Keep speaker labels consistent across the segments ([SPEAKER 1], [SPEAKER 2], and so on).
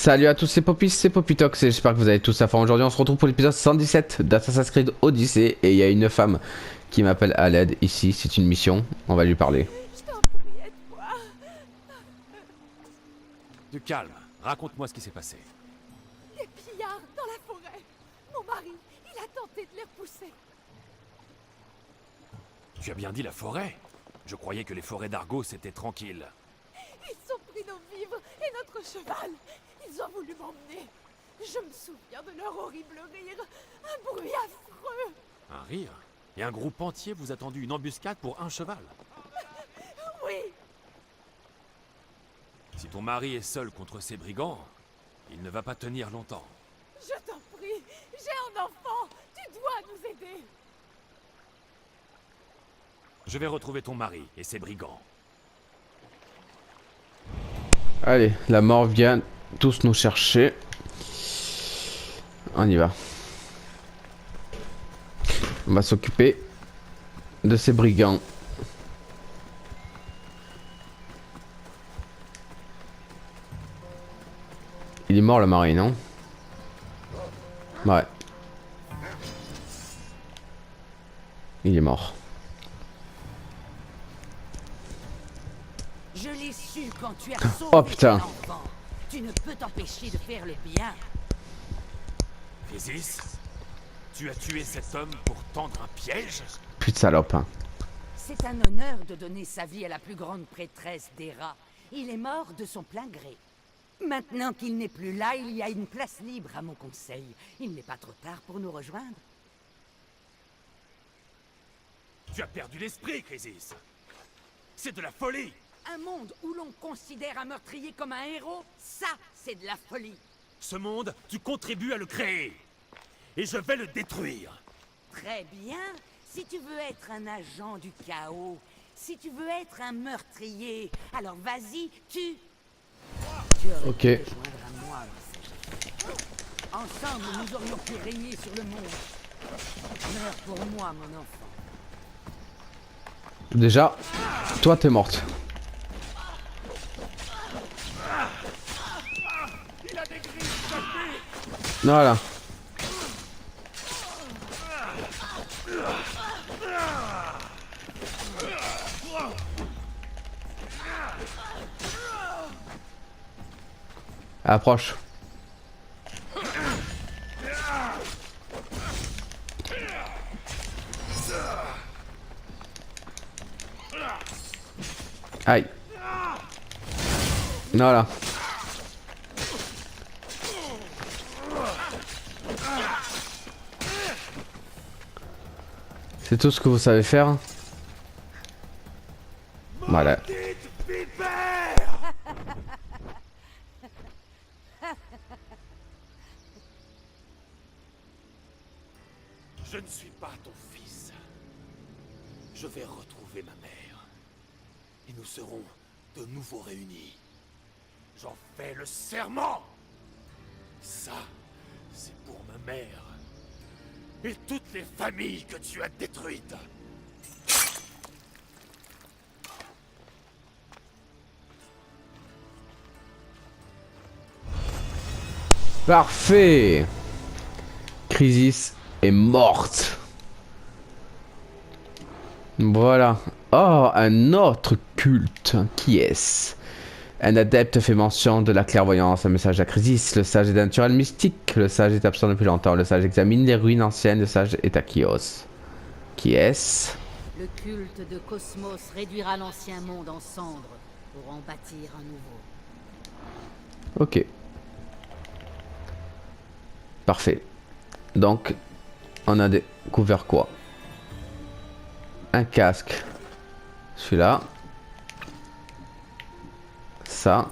[SPEAKER 1] Salut à tous, c'est Poppy, c'est Poppytox et j'espère que vous allez tous à fond. Aujourd'hui on se retrouve pour l'épisode 117 d'Assassin's Creed Odyssey et il y a une femme qui m'appelle à l'aide ici, c'est une mission, on va lui parler.
[SPEAKER 2] Je t'en prie, aide-moi.
[SPEAKER 3] Du calme, raconte-moi ce qui s'est passé.
[SPEAKER 2] Des pillards dans la forêt. Mon mari, il a tenté de les repousser.
[SPEAKER 3] Tu as bien dit la forêt? Je croyais que les forêts d'Argos étaient tranquilles.
[SPEAKER 2] Ils ont pris nos vivres et notre cheval. Ils ont voulu m'emmener. Je me souviens de leur horrible rire. Un bruit affreux.
[SPEAKER 3] Un rire? Et un groupe entier vous a tendu une embuscade pour un cheval?
[SPEAKER 2] Oui,
[SPEAKER 3] Si ton mari est seul contre ces brigands, il ne va pas tenir longtemps.
[SPEAKER 2] je t'en prie. J'ai un enfant. Tu dois nous aider.
[SPEAKER 3] Je vais retrouver ton mari et ses brigands.
[SPEAKER 1] Allez, la mort vient tous nous chercher. On y va. On va s'occuper de ces brigands. Il est mort le mari, non? Ouais. Il est mort.
[SPEAKER 4] Je l'ai su quand tu as sauvé
[SPEAKER 1] Oh, putain.
[SPEAKER 4] ton enfant. Tu ne peux t'empêcher de faire le bien.
[SPEAKER 3] Isis, tu as tué cet homme pour tendre un piège?
[SPEAKER 1] Plus de salope, hein.
[SPEAKER 4] C'est un honneur de donner sa vie à la plus grande prêtresse d'Héra. Il est mort de son plein gré. Maintenant qu'il n'est plus là, il y a une place libre à mon conseil. Il n'est pas trop tard pour nous rejoindre.
[SPEAKER 3] Tu as perdu l'esprit, Chrysis. C'est de la folie.
[SPEAKER 4] Un monde où l'on considère un meurtrier comme un héros, ça, c'est de la folie.
[SPEAKER 3] Ce monde, tu contribues à le créer. Et je vais le détruire.
[SPEAKER 4] Très bien. Si tu veux être un agent du chaos, si tu veux être un meurtrier, alors vas-y, tu aurais
[SPEAKER 1] Ok.
[SPEAKER 4] pu te joindre à moi, Message. Ensemble, nous aurions pu régner sur le monde. Meurs pour moi, mon enfant.
[SPEAKER 1] Déjà, toi t'es morte. Voilà. Approche. Aïe. Voilà. C'est tout ce que vous savez faire. Voilà.
[SPEAKER 3] Je ne suis pas ton fils. Je vais retrouver ma mère. Et nous serons de nouveau réunis. J'en fais le serment. Ça, c'est pour ma mère. Et toutes les familles que tu as détruites.
[SPEAKER 1] Parfait. Chrysis est morte. Voilà. Oh, un autre culte. Qui est-ce? Un adepte fait mention de la clairvoyance, un message à Chrysis. Le sage est d'un naturel mystique. Le sage est absent depuis longtemps. Le sage examine les ruines anciennes. Le sage est à Chios. Qui est-ce?
[SPEAKER 5] Le culte de Cosmos réduira l'ancien monde en cendres pour en bâtir un nouveau.
[SPEAKER 1] Ok. Parfait. Donc, on a découvert quoi? Un casque. Celui-là. Ça.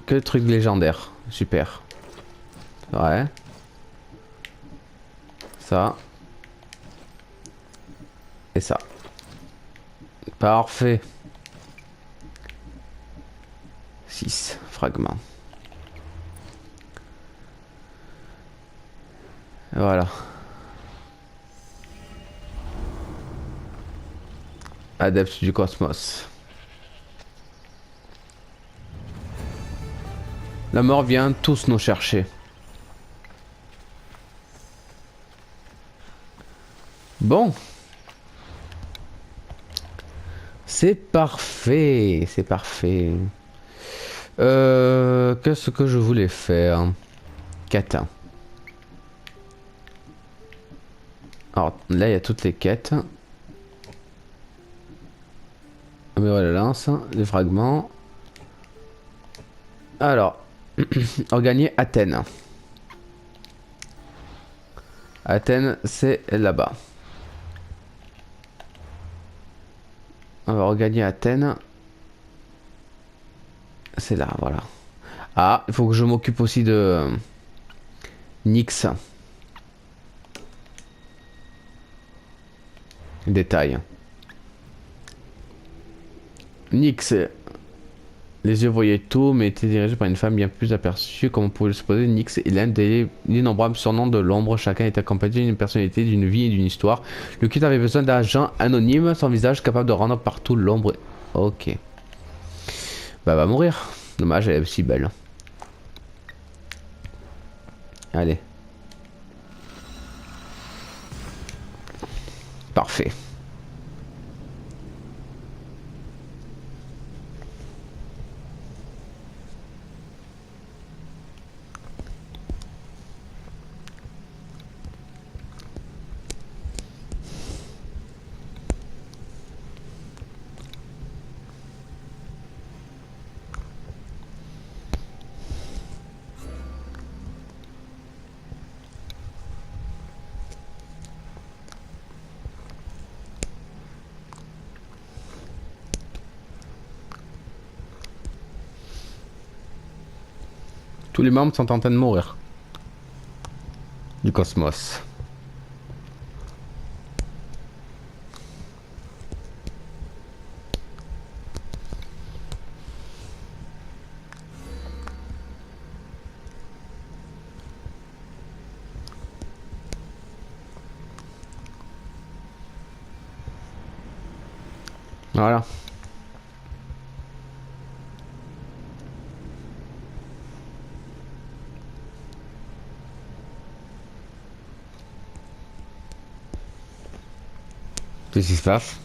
[SPEAKER 1] Que de trucs légendaires. Super. Ouais. Ça. Et ça. Parfait. 6 fragments. Voilà. Adepte du cosmos. La mort vient tous nous chercher. Bon. C'est parfait, c'est parfait. Qu'est-ce que je voulais faire? Kata. Alors là il y a toutes les quêtes. Mais voilà, lance, les fragments. Alors, regagner Athènes. Athènes, c'est là-bas. On va regagner Athènes. C'est là, voilà. Ah, il faut que je m'occupe aussi de Nyx. Détail. Nyx, les yeux voyaient tout, mais était dirigé par une femme bien plus aperçue, comme on pouvait le supposer. Nyx est l'un des innombrables surnoms de l'ombre. Chacun est accompagné d'une personnalité, d'une vie et d'une histoire. Le culte avait besoin d'agents anonymes, sans visage, capable de rendre partout l'ombre. Ok. Bah, elle va mourir. Dommage, elle est si belle. Allez. Parfait. Tous les membres sont en train de mourir. Du cosmos. Voilà. Qu'est-ce qui se passe?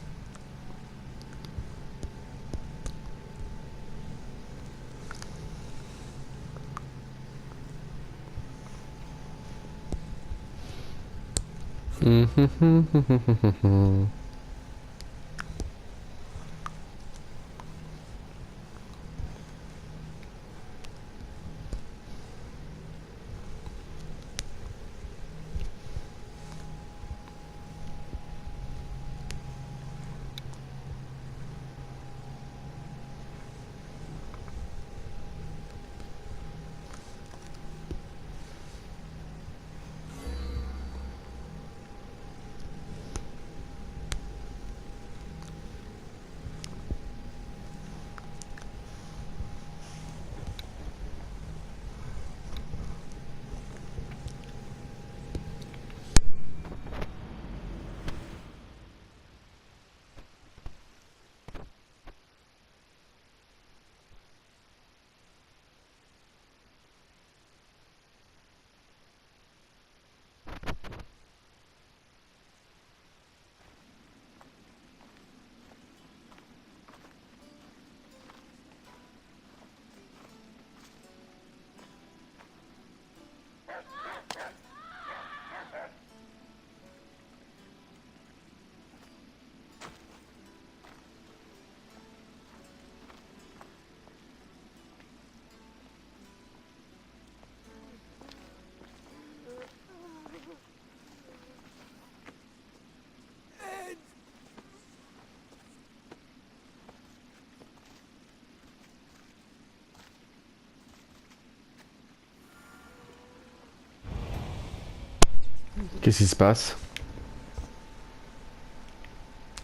[SPEAKER 1] Qu'est-ce qui se passe?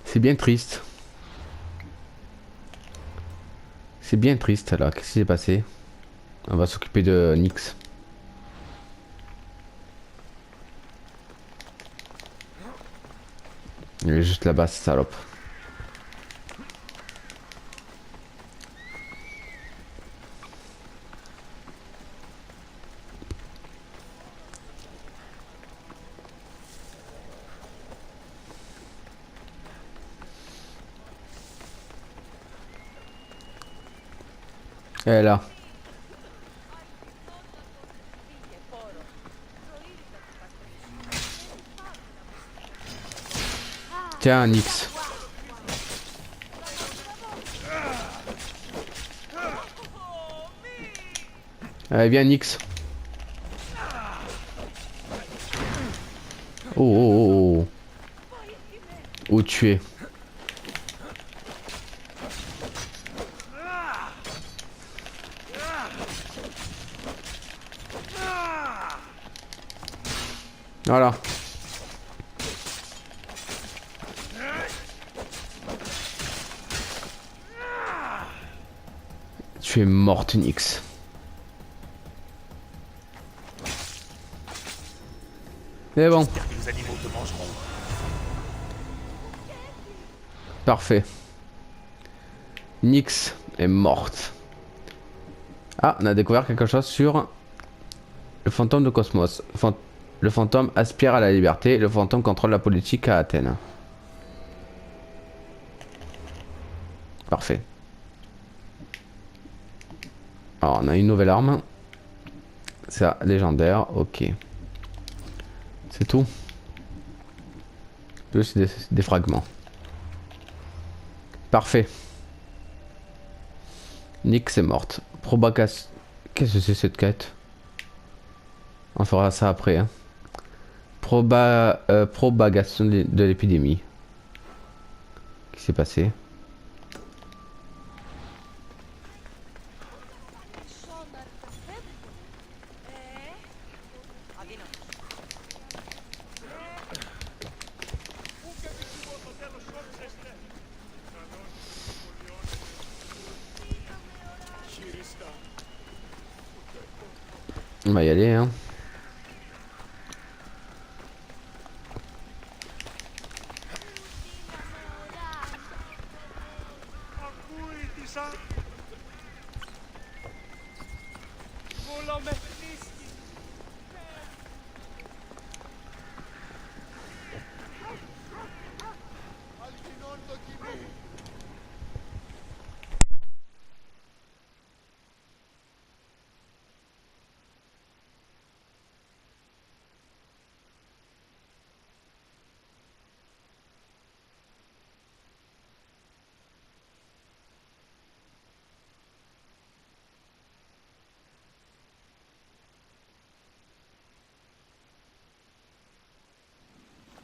[SPEAKER 1] C'est bien triste. C'est bien triste là. Qu'est-ce qui s'est passé? On va s'occuper de Nyx. Il est juste là-bas, cette salope. Elle est là. Tiens, Nyx. Allez, viens, Nyx. Oh, oh, oh, oh. Où tu es? Voilà. Tu es morte, Nyx. C'est bon.
[SPEAKER 3] J'espère que les animaux te mangeront.
[SPEAKER 1] Parfait. Nyx est morte. Ah, on a découvert quelque chose sur le fantôme de Cosmos. Le fantôme aspire à la liberté. Le fantôme contrôle la politique à Athènes. Parfait. Alors, on a une nouvelle arme. C'est légendaire. Ok. C'est tout. Juste des fragments. Parfait. Nyx est morte. Propagation. Qu'est-ce que c'est cette quête? On fera ça après. Hein. Propagation de l'épidémie. Qu'est-ce qui s'est passé? On va y aller, hein.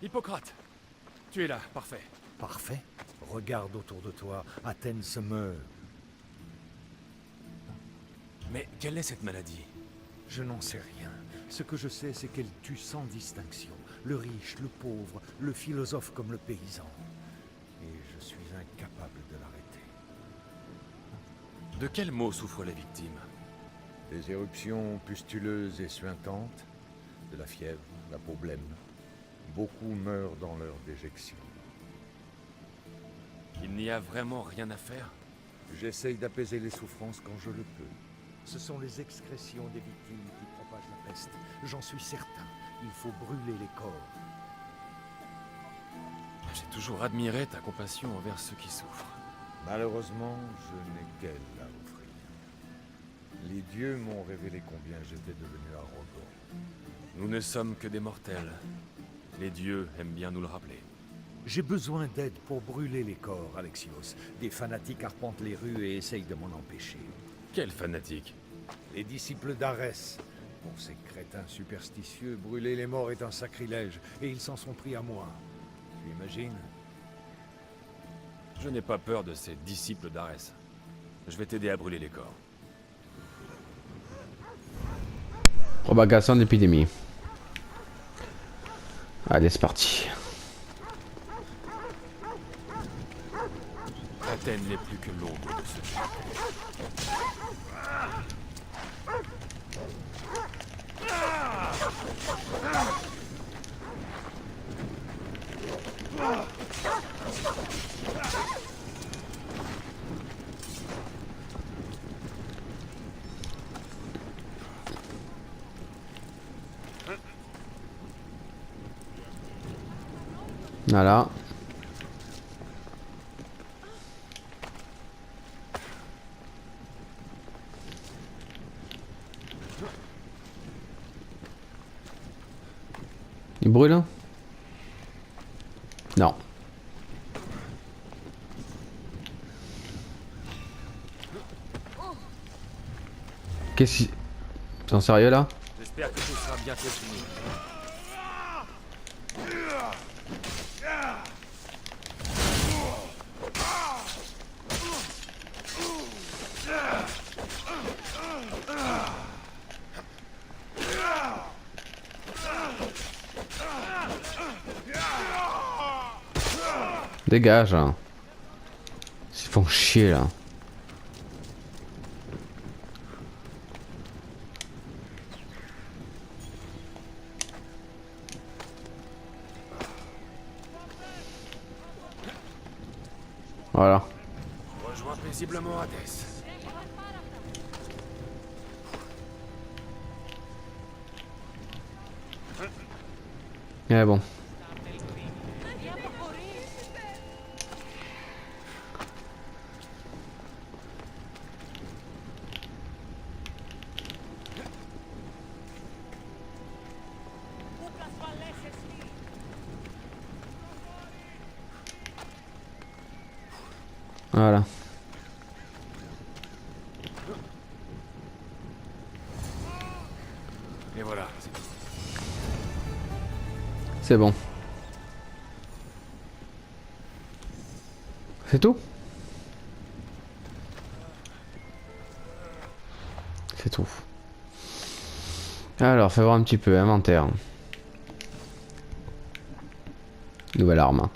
[SPEAKER 3] Hippocrate, tu es là, parfait.
[SPEAKER 6] Parfait. Regarde autour de toi, Athènes se meurt.
[SPEAKER 3] Mais quelle est cette maladie?
[SPEAKER 6] Je n'en sais rien. Ce que je sais, c'est qu'elle tue sans distinction. Le riche, le pauvre, le philosophe comme le paysan. Et je suis incapable de l'arrêter.
[SPEAKER 3] De quel mot souffre la victime?
[SPEAKER 6] Des éruptions pustuleuses et suintantes, de la fièvre, la peau blême. Beaucoup meurent dans leur déjection.
[SPEAKER 3] Il n'y a vraiment rien à faire?
[SPEAKER 6] J'essaye d'apaiser les souffrances quand je le peux. Ce sont les excrétions des victimes qui propagent la peste. J'en suis certain. Il faut brûler les corps.
[SPEAKER 3] J'ai toujours admiré ta compassion envers ceux qui souffrent.
[SPEAKER 6] Malheureusement, je n'ai qu'elle à offrir. Les dieux m'ont révélé combien j'étais devenu arrogant.
[SPEAKER 3] Nous ne sommes que des mortels. Les dieux aiment bien nous le rappeler.
[SPEAKER 6] J'ai besoin d'aide pour brûler les corps, Alexios. Des fanatiques arpentent les rues et essayent de m'en empêcher.
[SPEAKER 3] Quel fanatique?
[SPEAKER 6] Les disciples d'Arès. Pour ces crétins superstitieux, brûler les morts est un sacrilège, et ils s'en sont pris à moi. Tu imagines?
[SPEAKER 3] Je n'ai pas peur de ces disciples d'Arès. Je vais t'aider à brûler les corps.
[SPEAKER 1] Propagation d'épidémie. Allez, c'est parti.
[SPEAKER 3] Athènes n'est plus que l'ombre de ce château.
[SPEAKER 1] Voilà. Il brûle? Non. Qu'est-ce qui... T'es en sérieux là?
[SPEAKER 3] J'espère que tout sera bientôt fini.
[SPEAKER 1] Dégage là. Ils se font chier là. Voilà.
[SPEAKER 3] Rejoins paisiblement Hades.
[SPEAKER 1] Eh bon. Voilà.
[SPEAKER 3] Et voilà, c'est tout.
[SPEAKER 1] C'est bon. C'est tout? C'est tout. Alors, fais voir un petit peu, inventaire. Nouvelle arme.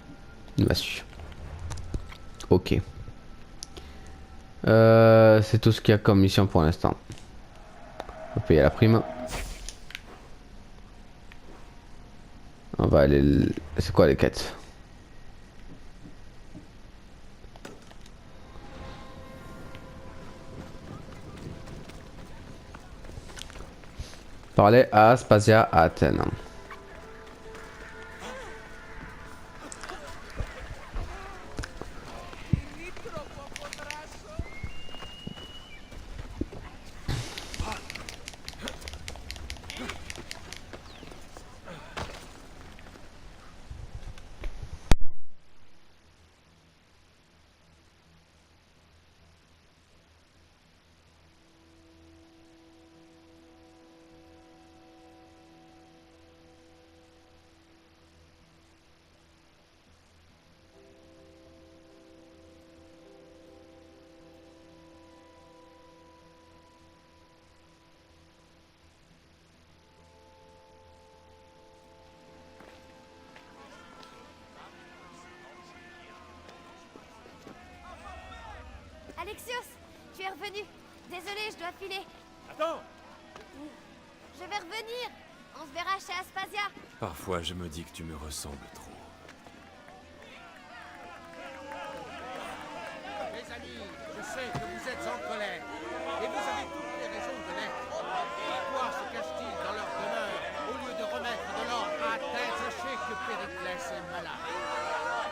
[SPEAKER 1] Une massue. Ok. C'est tout ce qu'il y a comme mission pour l'instant. On va payer la prime. On va aller... C'est quoi les quêtes? Parler à Aspasia à Athènes.
[SPEAKER 7] Alexios, tu es revenu. Désolé, je dois filer.
[SPEAKER 3] Attends!
[SPEAKER 7] Je vais revenir. On se verra chez Aspasia.
[SPEAKER 3] Parfois, je me dis que tu me ressembles trop.
[SPEAKER 8] Mes amis, je sais que vous êtes en colère. Et vous avez toutes les raisons de l'être. Pourquoi se cachent-ils dans leur demeure au lieu de remettre de l'ordre à Athènes? Sachez que Périclès est malade.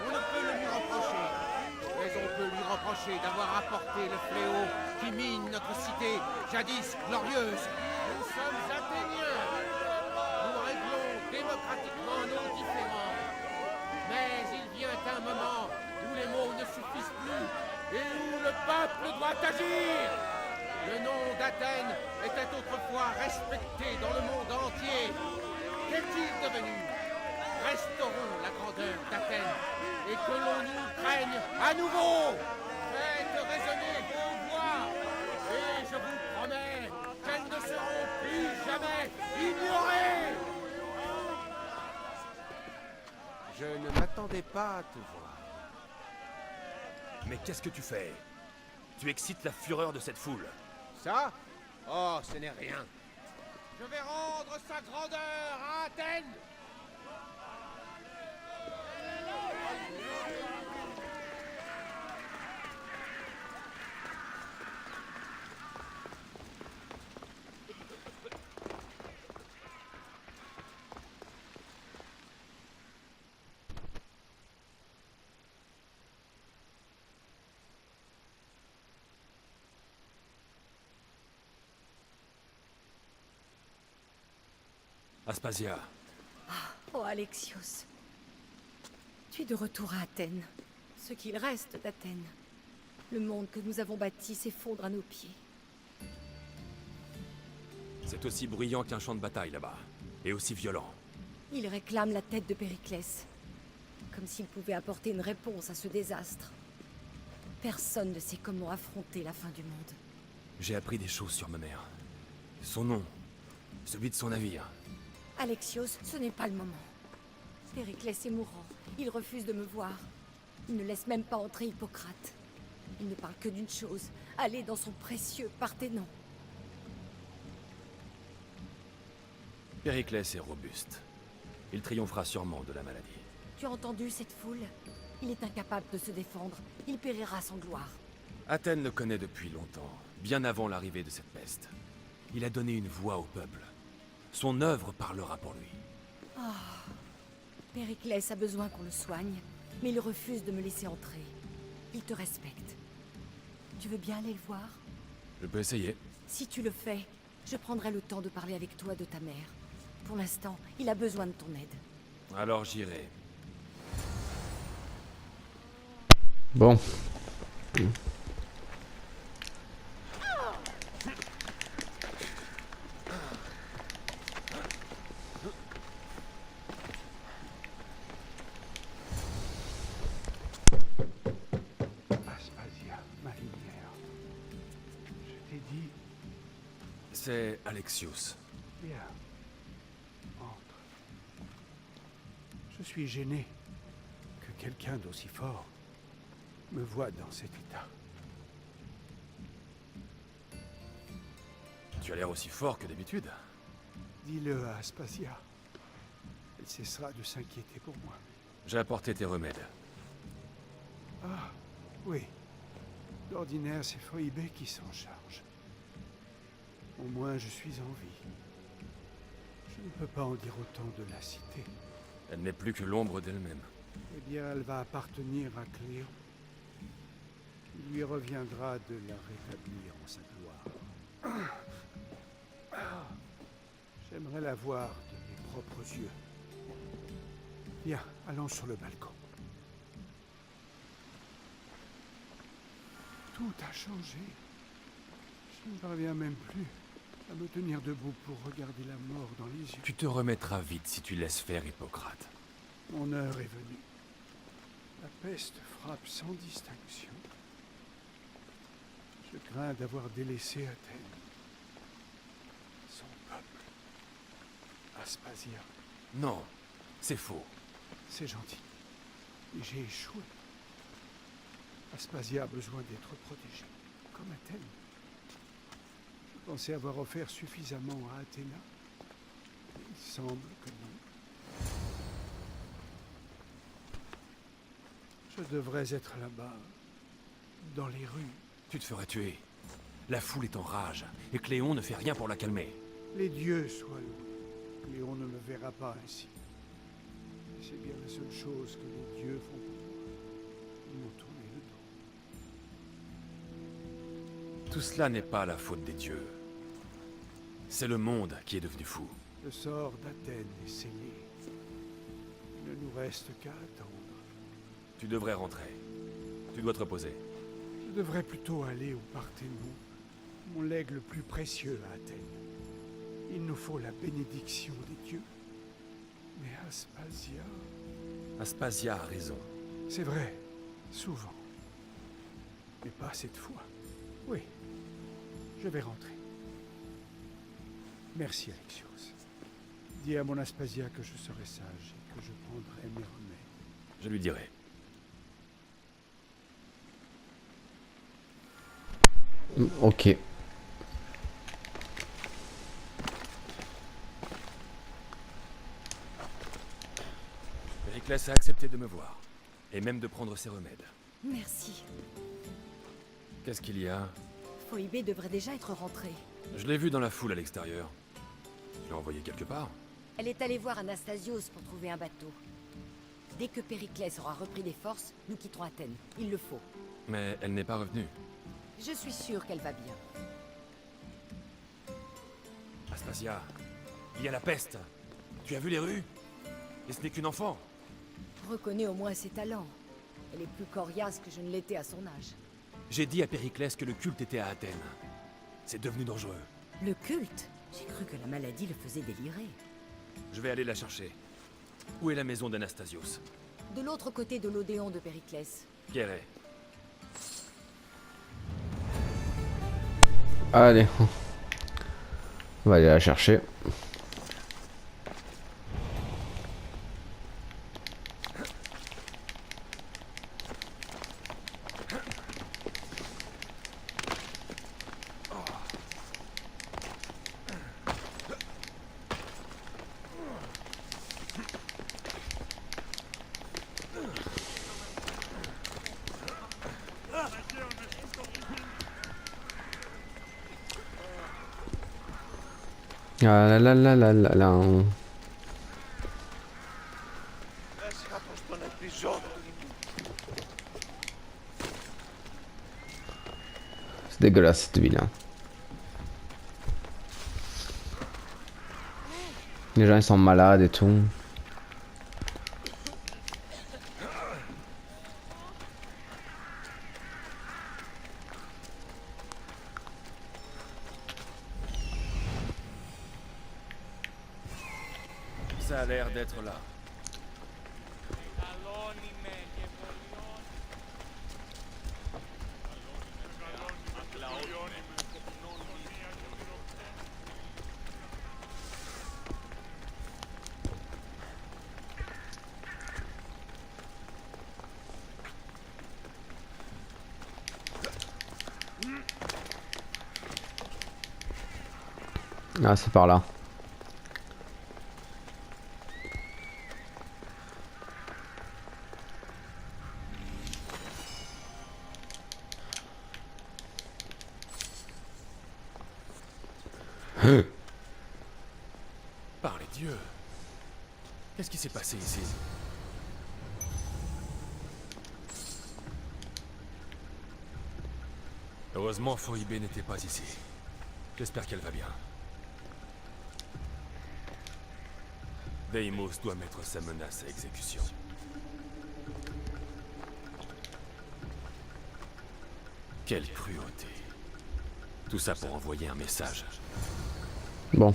[SPEAKER 8] On ne peut le lui reprocher. Mais on peut lui reprocher d'avoir apporté le fléau qui mine notre cité, jadis glorieuse. Nous sommes athéniens. Nous réglons démocratiquement nos différends. Mais il vient un moment où les mots ne suffisent plus et où le peuple doit agir. Le nom d'Athènes était autrefois respecté dans le monde entier. Qu'est-il devenu? Restaurons la grandeur d'Athènes et que l'on nous craigne à nouveau. Faites résonner vos voix et je vous promets qu'elles ne seront plus jamais ignorées. Je ne m'attendais pas à te voir.
[SPEAKER 3] Mais qu'est-ce que tu fais? Tu excites la fureur de cette foule.
[SPEAKER 8] Ça? Oh, ce n'est rien. Je vais rendre sa grandeur à Athènes.
[SPEAKER 3] Aspasia,
[SPEAKER 2] Oh, Alexios. Tu es de retour à Athènes. Ce qu'il reste d'Athènes. Le monde que nous avons bâti s'effondre à nos pieds.
[SPEAKER 3] c'est aussi bruyant qu'un champ de bataille là-bas. Et aussi violent.
[SPEAKER 2] Il réclame la tête de Périclès. Comme s'il pouvait apporter une réponse à ce désastre. Personne ne sait comment affronter la fin du monde.
[SPEAKER 3] J'ai appris des choses sur ma mère. Son nom. Celui de son navire.
[SPEAKER 2] Alexios, ce n'est pas le moment. Périclès est mourant. Il refuse de me voir. Il ne laisse même pas entrer Hippocrate. Il ne parle que d'une chose, aller dans son précieux Parthénon.
[SPEAKER 3] Périclès est robuste. Il triomphera sûrement de la maladie.
[SPEAKER 2] Tu as entendu cette foule? Il est incapable de se défendre. Il périra sans gloire.
[SPEAKER 3] Athènes le connaît depuis longtemps, bien avant l'arrivée de cette peste. Il a donné une voix au peuple. Son œuvre parlera pour lui.
[SPEAKER 2] Périclès a besoin qu'on le soigne, mais il refuse de me laisser entrer. Il te respecte. Tu veux bien aller le voir?
[SPEAKER 3] Je peux essayer.
[SPEAKER 2] Si tu le fais, je prendrai le temps de parler avec toi de ta mère. Pour l'instant, il a besoin de ton aide.
[SPEAKER 3] Alors j'irai.
[SPEAKER 1] Bon.
[SPEAKER 6] Aspasia, ma lumière. Je t'ai dit,
[SPEAKER 3] C'est Alexios.
[SPEAKER 6] viens, entre. Je suis gêné que quelqu'un d'aussi fort me voie dans cet état.
[SPEAKER 3] Tu as l'air aussi fort que d'habitude.
[SPEAKER 6] Dis-le à Aspasia. Elle cessera de s'inquiéter pour moi.
[SPEAKER 3] J'ai apporté tes remèdes.
[SPEAKER 6] Ah, oui. D'ordinaire, c'est Phoebé qui s'en charge. Au moins, je suis en vie. Je ne peux pas en dire autant de la cité.
[SPEAKER 3] Elle n'est plus que l'ombre d'elle-même.
[SPEAKER 6] Eh bien, elle va appartenir à Cléon. Il lui reviendra de la rétablir en sa gloire. J'aimerais la voir de mes propres yeux. Viens, allons sur le balcon. Tout a changé. Je ne parviens même plus à me tenir debout pour regarder la mort dans les yeux.
[SPEAKER 3] Tu te remettras vite si tu laisses faire Hippocrate.
[SPEAKER 6] Mon heure est venue. La peste frappe sans distinction. Je crains d'avoir délaissé Athènes. Son peuple. Aspasia.
[SPEAKER 3] Non, c'est faux.
[SPEAKER 6] C'est gentil. Mais j'ai échoué. Aspasia a besoin d'être protégée, comme Athènes. Je pensais avoir offert suffisamment à Athéna. Mais il semble que non. Je devrais être là-bas, dans les rues.
[SPEAKER 3] Tu te ferais tuer. La foule est en rage, et Cléon ne fait rien pour la calmer.
[SPEAKER 6] Les dieux soient loués. Léon ne me verra pas ainsi. Et c'est bien la seule chose que les dieux font pour moi. Ils m'ont tourné le dos.
[SPEAKER 3] Tout cela n'est pas la faute des dieux. C'est le monde qui est devenu fou.
[SPEAKER 6] Le sort d'Athènes est scellé. Il ne nous reste qu'à attendre.
[SPEAKER 3] Tu devrais rentrer. Tu dois te reposer.
[SPEAKER 6] Je devrais plutôt aller au Parthénon, mon legs le plus précieux à Athènes. Il nous faut la bénédiction des dieux. Mais Aspasia...
[SPEAKER 3] Aspasia a raison.
[SPEAKER 6] C'est vrai, souvent. Mais pas cette fois. Oui, je vais rentrer. Merci, Alexios. Dis à mon Aspasia que je serai sage et que je prendrai mes remèdes.
[SPEAKER 3] Je lui dirai.
[SPEAKER 1] Ok.
[SPEAKER 3] Périclès a accepté de me voir. Et même de prendre ses remèdes.
[SPEAKER 2] Merci.
[SPEAKER 3] Qu'est-ce qu'il y a?
[SPEAKER 2] Phoebé devrait déjà être rentrée.
[SPEAKER 3] Je l'ai vue dans la foule à l'extérieur. Je l'ai envoyée quelque part.
[SPEAKER 2] Elle est allée voir Anastasios pour trouver un bateau. Dès que Périclès aura repris des forces, nous quitterons Athènes. Il le faut.
[SPEAKER 3] Mais elle n'est pas revenue.
[SPEAKER 2] Je suis sûre qu'elle va bien.
[SPEAKER 3] Aspasia, il y a la peste. Tu as vu les rues? Et ce n'est qu'une enfant.
[SPEAKER 2] Reconnais au moins ses talents. Elle est plus coriace que je ne l'étais à son âge.
[SPEAKER 3] J'ai dit à Périclès que le culte était à Athènes. C'est devenu dangereux.
[SPEAKER 2] Le culte? J'ai cru que la maladie le faisait délirer.
[SPEAKER 3] Je vais aller la chercher. Où est la maison d'Anastasios?
[SPEAKER 2] De l'autre côté de l'Odéon de Périclès.
[SPEAKER 3] Quelle est?
[SPEAKER 1] Allez. On va aller la chercher. Ah là là là là là là. C'est dégueulasse cette ville. Hein. Les gens ils sont malades et tout.
[SPEAKER 3] Ça a l'air d'être là.
[SPEAKER 1] Ah c'est par là.
[SPEAKER 3] Par les dieux. Qu'est-ce qui s'est passé ici? Heureusement, Phoebe n'était pas ici. J'espère qu'elle va bien. Deimos doit mettre sa menace à exécution. Quelle cruauté. Tout ça pour envoyer un message.
[SPEAKER 1] Bon.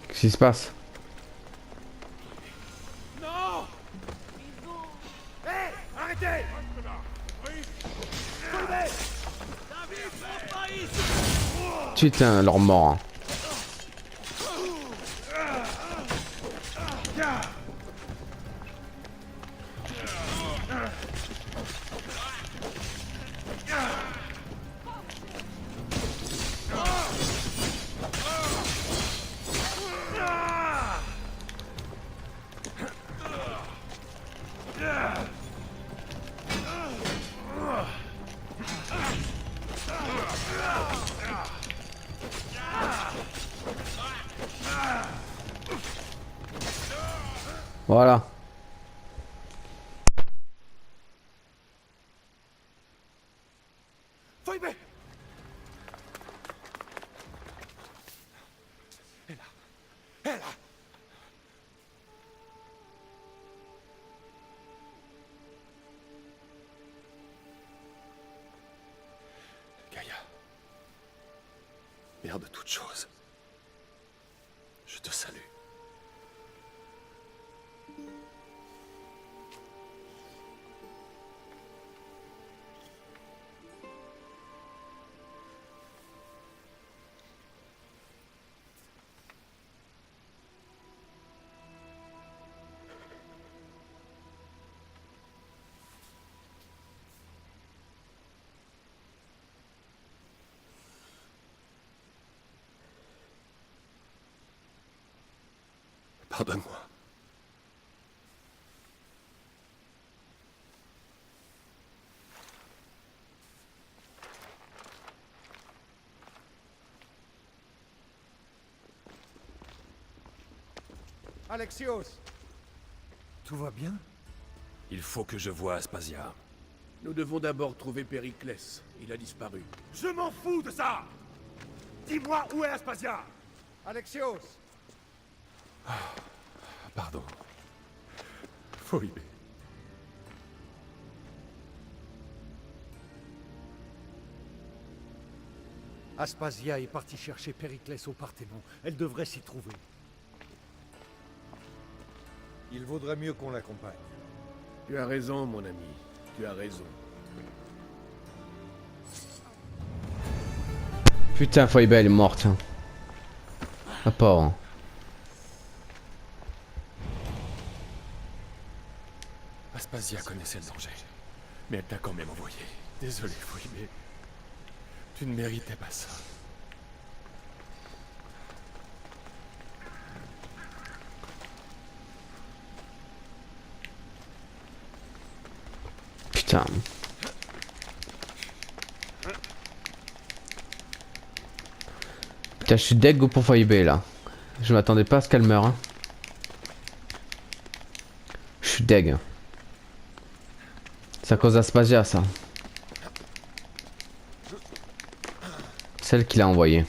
[SPEAKER 1] Qu'est-ce qui se passe?
[SPEAKER 3] Non! Hé! Arrêtez!
[SPEAKER 1] Putain, leur mort. Hein. Voilà.
[SPEAKER 3] Phoebe! Elle là. Elle là. Gaïa. Mère de toutes choses. Je te salue. Pardonne-moi.
[SPEAKER 6] Alexios! Tout va bien?
[SPEAKER 3] Il faut que je voie Aspasia. Nous devons d'abord trouver Périclès. Il a disparu.
[SPEAKER 9] Je m'en fous de ça! Dis-moi où est Aspasia!
[SPEAKER 8] Alexios!
[SPEAKER 9] Pardon. Phoebe.
[SPEAKER 8] Aspasia est partie chercher Périclès au Parthénon. Elle devrait s'y trouver. Il vaudrait mieux qu'on l'accompagne.
[SPEAKER 3] Tu as raison, mon ami. Tu as raison.
[SPEAKER 1] Putain, Phoebe elle est morte. Hein. À part. Hein.
[SPEAKER 9] Aspasia connaissait le danger. Mais elle t'a quand même envoyé. Désolé, Phoebe. Tu ne méritais pas ça.
[SPEAKER 1] Putain. Putain, je suis deg pour Phoebe là. Je m'attendais pas à ce qu'elle meure. Hein. Je suis deg. C'est à cause d'Aspasia ça. Celle qui l'a envoyé.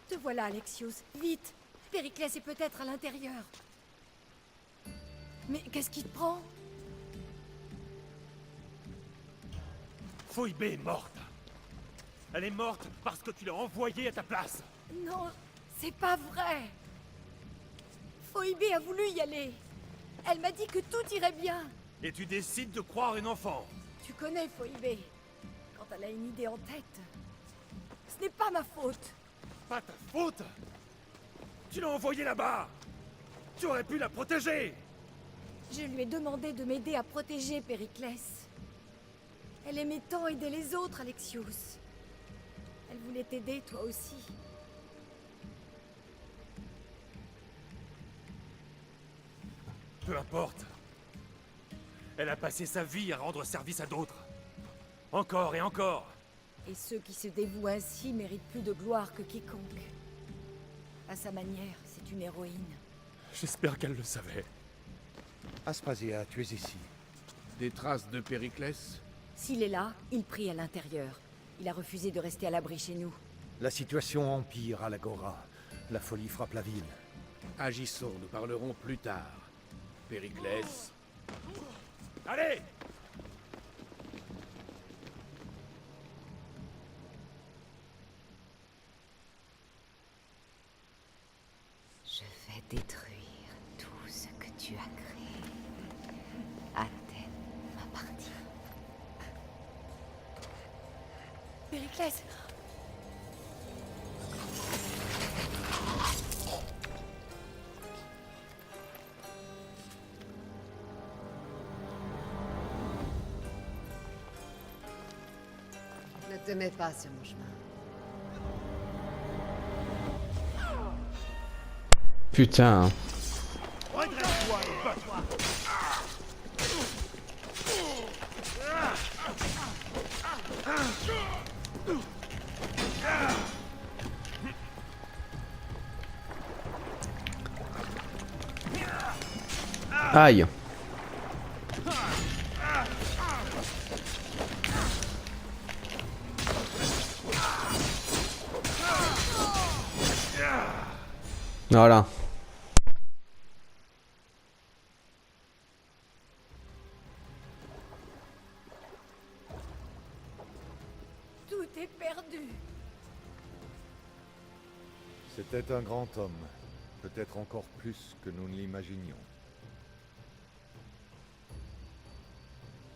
[SPEAKER 2] Te voilà, Alexios. Vite! Périclès est peut-être à l'intérieur. Mais qu'est-ce qui te prend?
[SPEAKER 9] Phoebe est morte. Elle est morte parce que tu l'as envoyée à ta place.
[SPEAKER 2] Non, c'est pas vrai. Phoebe a voulu y aller. Elle m'a dit que tout irait bien.
[SPEAKER 9] Et tu décides de croire une enfant.
[SPEAKER 2] Tu connais Phoebe. Quand elle a une idée en tête, ce n'est pas ma faute.
[SPEAKER 9] Pas ta faute. Tu l'as envoyée là-bas. Tu aurais pu la protéger.
[SPEAKER 2] Je lui ai demandé de m'aider à protéger Périclès. Elle aimait tant aider les autres, Alexios. Elle voulait t'aider, toi aussi.
[SPEAKER 9] Peu importe. Elle a passé sa vie à rendre service à d'autres. Encore et encore.
[SPEAKER 2] Et ceux qui se dévouent ainsi méritent plus de gloire que quiconque. À sa manière, c'est une héroïne.
[SPEAKER 9] J'espère qu'elle le savait.
[SPEAKER 8] Aspasia, tu es ici.
[SPEAKER 3] Des traces de Périclès?
[SPEAKER 2] S'il est là, il prie à l'intérieur. Il a refusé de rester à l'abri chez nous.
[SPEAKER 8] La situation empire à l'Agora. La folie frappe la ville.
[SPEAKER 3] Agissons, nous parlerons plus tard. Périclès.
[SPEAKER 9] Allez!
[SPEAKER 4] Je vais détruire tout ce que tu as créé. Athènes m'appartient.
[SPEAKER 2] Périclès!
[SPEAKER 5] Ne te mets pas sur mon chemin.
[SPEAKER 1] Putain.
[SPEAKER 9] Redresse-toi et bats-toi!
[SPEAKER 1] Aïe. Voilà.
[SPEAKER 2] Tout est perdu.
[SPEAKER 10] C'était un grand homme, peut-être encore plus que nous ne l'imaginions.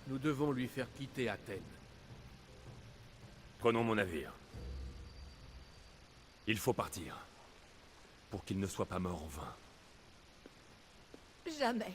[SPEAKER 3] Nous devons lui faire quitter Athènes.
[SPEAKER 9] Prenons mon navire. Il faut partir. pour qu'il ne soit pas mort en vain.
[SPEAKER 2] Jamais.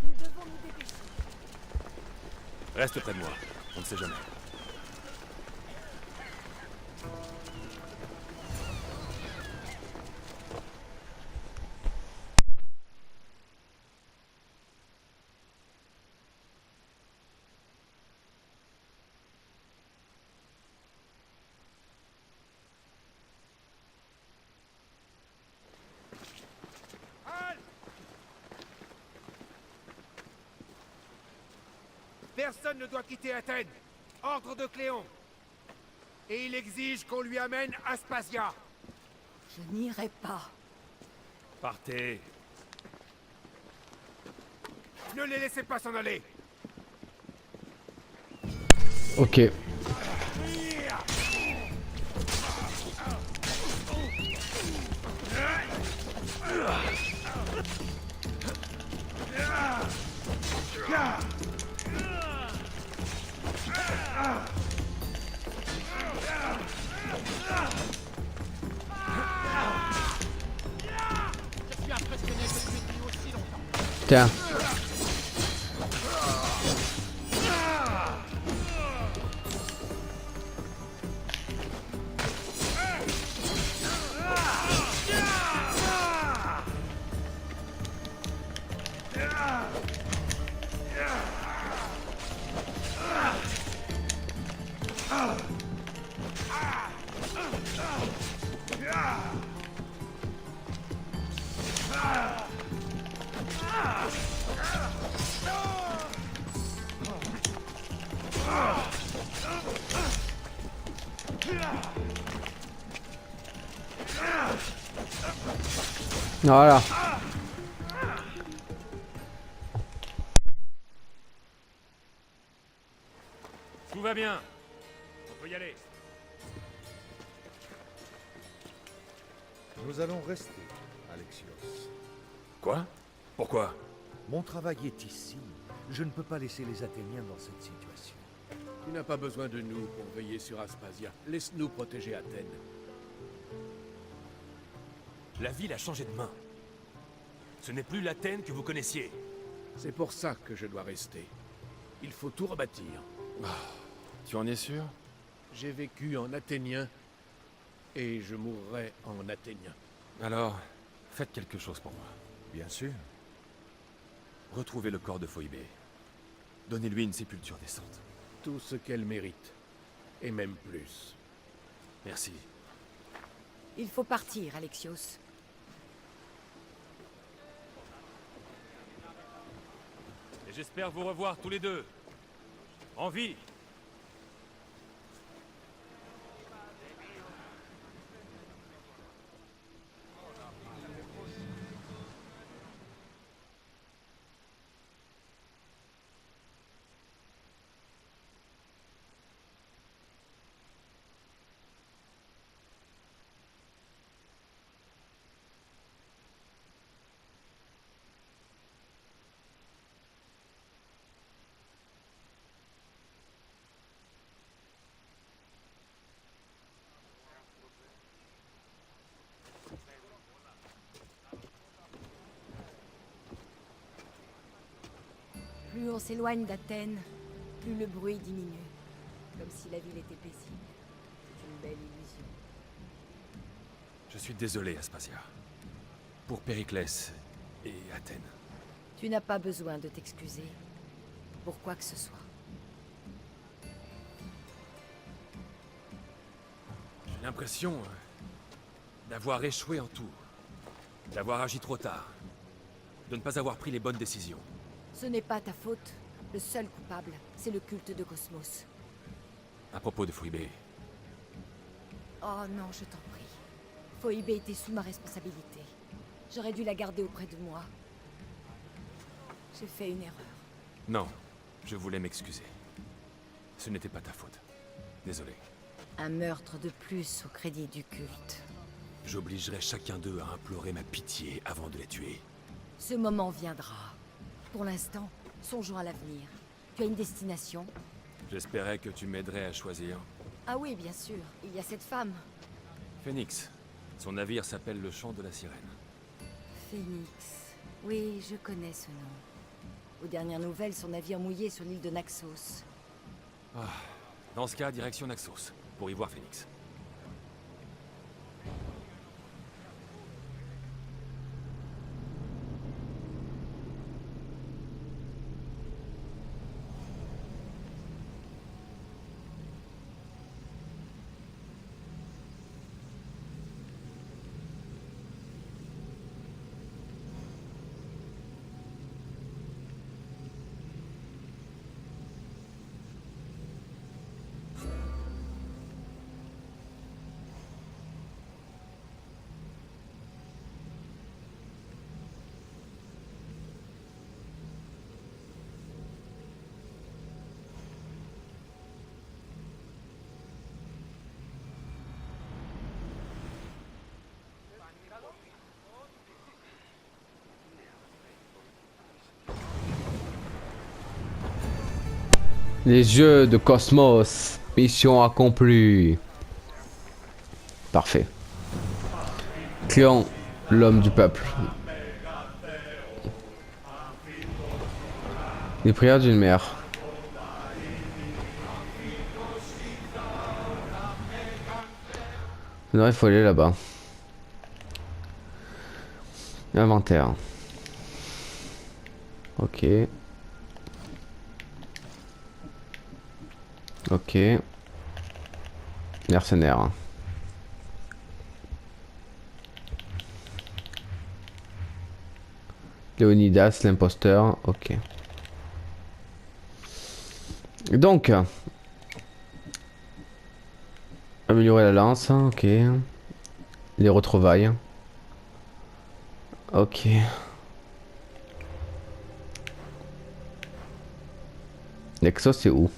[SPEAKER 2] Nous devons nous dépêcher.
[SPEAKER 9] Reste près de moi, on ne sait jamais.
[SPEAKER 8] Personne ne doit quitter Athènes. Ordre de Cléon. Et il exige qu'on lui amène Aspasia.
[SPEAKER 2] Je n'irai pas.
[SPEAKER 9] Partez.
[SPEAKER 8] Ne les laissez pas s'en aller.
[SPEAKER 1] Ok. Tiens. Voilà.
[SPEAKER 9] Tout va bien. On peut y aller.
[SPEAKER 10] Nous allons rester, Alexios.
[SPEAKER 9] Quoi? Pourquoi?
[SPEAKER 10] Mon travail est ici. Je ne peux pas laisser les Athéniens dans cette situation.
[SPEAKER 8] Tu n'as pas besoin de nous pour veiller sur Aspasia. Laisse-nous protéger Athènes.
[SPEAKER 9] La ville a changé de main. Ce n'est plus l'Athènes que vous connaissiez.
[SPEAKER 8] C'est pour ça que je dois rester. Il faut tout rebâtir.
[SPEAKER 9] Tu en es sûr?
[SPEAKER 8] J'ai vécu en athénien et je mourrai en athénien.
[SPEAKER 9] Alors, faites quelque chose pour moi.
[SPEAKER 10] Bien sûr.
[SPEAKER 9] Retrouvez le corps de Phoibé. Donnez-lui une sépulture décente.
[SPEAKER 8] Tout ce qu'elle mérite. Et même plus.
[SPEAKER 9] Merci.
[SPEAKER 2] Il faut partir, Alexios.
[SPEAKER 9] Et j'espère vous revoir tous les deux. En vie.
[SPEAKER 2] Plus on s'éloigne d'Athènes, plus le bruit diminue. Comme si la ville était paisible. C'est une belle illusion.
[SPEAKER 9] Je suis désolé, Aspasia. Pour Périclès et Athènes.
[SPEAKER 2] Tu n'as pas besoin de t'excuser. Pour quoi que ce soit.
[SPEAKER 9] J'ai l'impression d'avoir échoué en tout. D'avoir agi trop tard. De ne pas avoir pris les bonnes décisions.
[SPEAKER 2] Ce n'est pas ta faute. Le seul coupable, c'est le culte de Cosmos.
[SPEAKER 9] À propos de Phoebe,
[SPEAKER 2] Oh non, je t'en prie. Phoebe était sous ma responsabilité. J'aurais dû la garder auprès de moi. J'ai fait une erreur.
[SPEAKER 9] non, je voulais m'excuser. Ce n'était pas ta faute. Désolé.
[SPEAKER 2] Un meurtre de plus au crédit du culte.
[SPEAKER 9] J'obligerai chacun d'eux à implorer ma pitié avant de les tuer.
[SPEAKER 2] Ce moment viendra. Pour l'instant, songeons à l'avenir. Tu as une destination?
[SPEAKER 9] J'espérais que tu m'aiderais à choisir.
[SPEAKER 2] Ah oui, bien sûr. Il y a cette femme.
[SPEAKER 9] Phoenix. Son navire s'appelle le Chant de la Sirène.
[SPEAKER 2] Phoenix. Oui, je connais ce nom. Aux dernières nouvelles, son navire mouillé sur l'île de Naxos.
[SPEAKER 9] Dans ce cas, direction Naxos, pour y voir Phoenix.
[SPEAKER 1] Les yeux de Cosmos. Mission accomplie. Parfait. Cléon, l'homme du peuple. Les prières d'une mère. Non, il faut aller là-bas. Inventaire. Ok. Ok. Mercenaire. Léonidas, l'imposteur. Ok. Donc. Améliorer la lance. Ok. Les retrouvailles. Ok. Nexos, c'est où?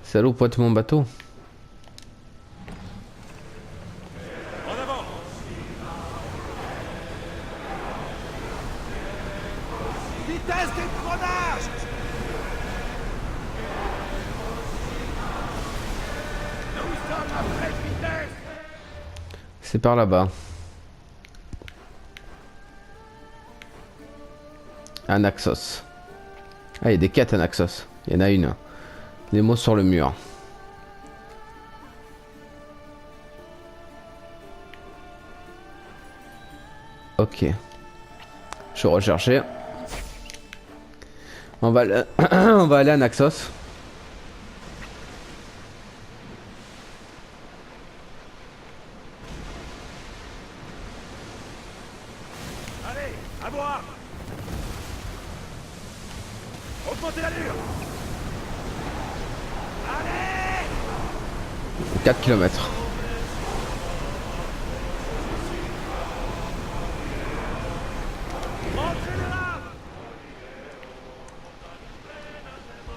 [SPEAKER 1] C'est là où pointe mon bateau.
[SPEAKER 3] En avant! Vitesse d'écronnage! Nous sommes à pleine vitesse!
[SPEAKER 1] C'est par là-bas. Un Naxos. Ah, il y a des quêtes à Naxos. Il y en a une. Les mots sur le mur. Ok. Je recherchais. On va on va aller à Naxos.
[SPEAKER 3] Allez, à boire! Augmentez l'allure! Allez!
[SPEAKER 1] 4 km.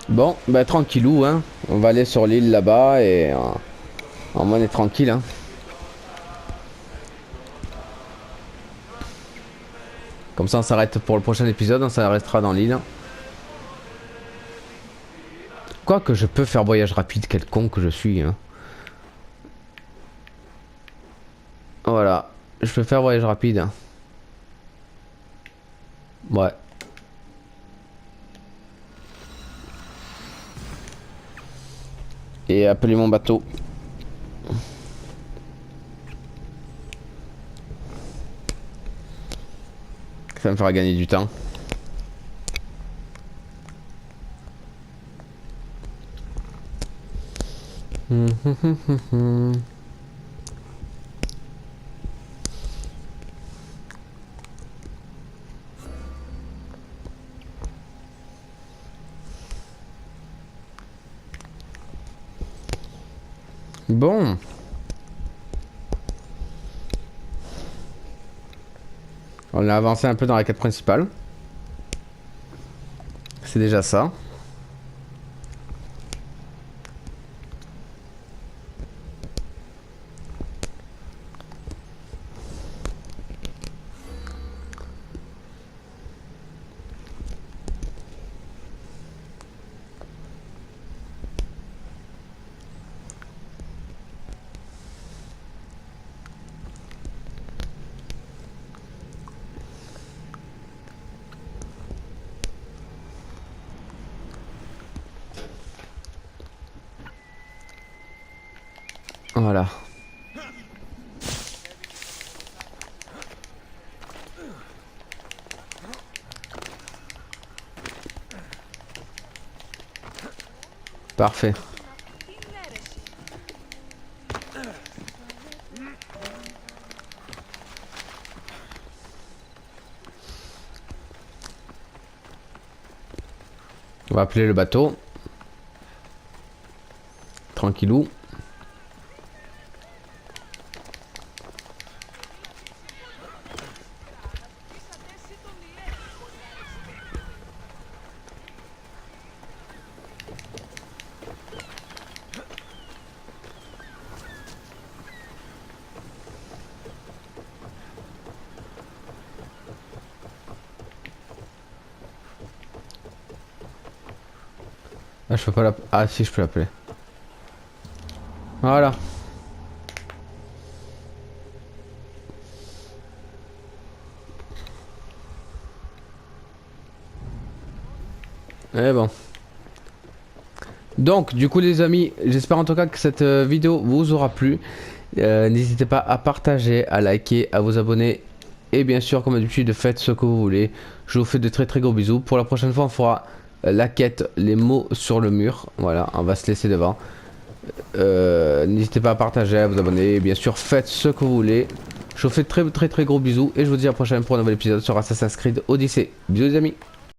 [SPEAKER 1] Bon, bah tranquillou, hein. On va aller sur l'île là-bas et on est tranquille, hein. Comme ça, on s'arrête pour le prochain épisode, on s'arrêtera dans l'île. Quoique je peux faire voyage rapide, quel con que je suis, hein. Voilà, je peux faire voyage rapide. Ouais. Et appelez mon bateau. Ça me fera gagner du temps. Bon. On a avancé un peu dans la quête principale. C'est déjà ça. Voilà. Parfait. On va appeler le bateau. Tranquillou. Ah, je peux pas l'appeler. Ah, si, je peux l'appeler. Voilà. Et bon. Donc, du coup, les amis, j'espère en tout cas que cette vidéo vous aura plu. N'hésitez pas à partager, à liker, à vous abonner. Et bien sûr, comme d'habitude, faites ce que vous voulez. Je vous fais de très très gros bisous. Pour la prochaine fois, on fera la quête, les mots sur le mur. Voilà, on va se laisser devant. N'hésitez pas à partager, à vous abonner. Et bien sûr, faites ce que vous voulez. Je vous fais de très très très gros bisous. Et je vous dis à la prochaine pour un nouvel épisode sur Assassin's Creed Odyssey. Bisous les amis.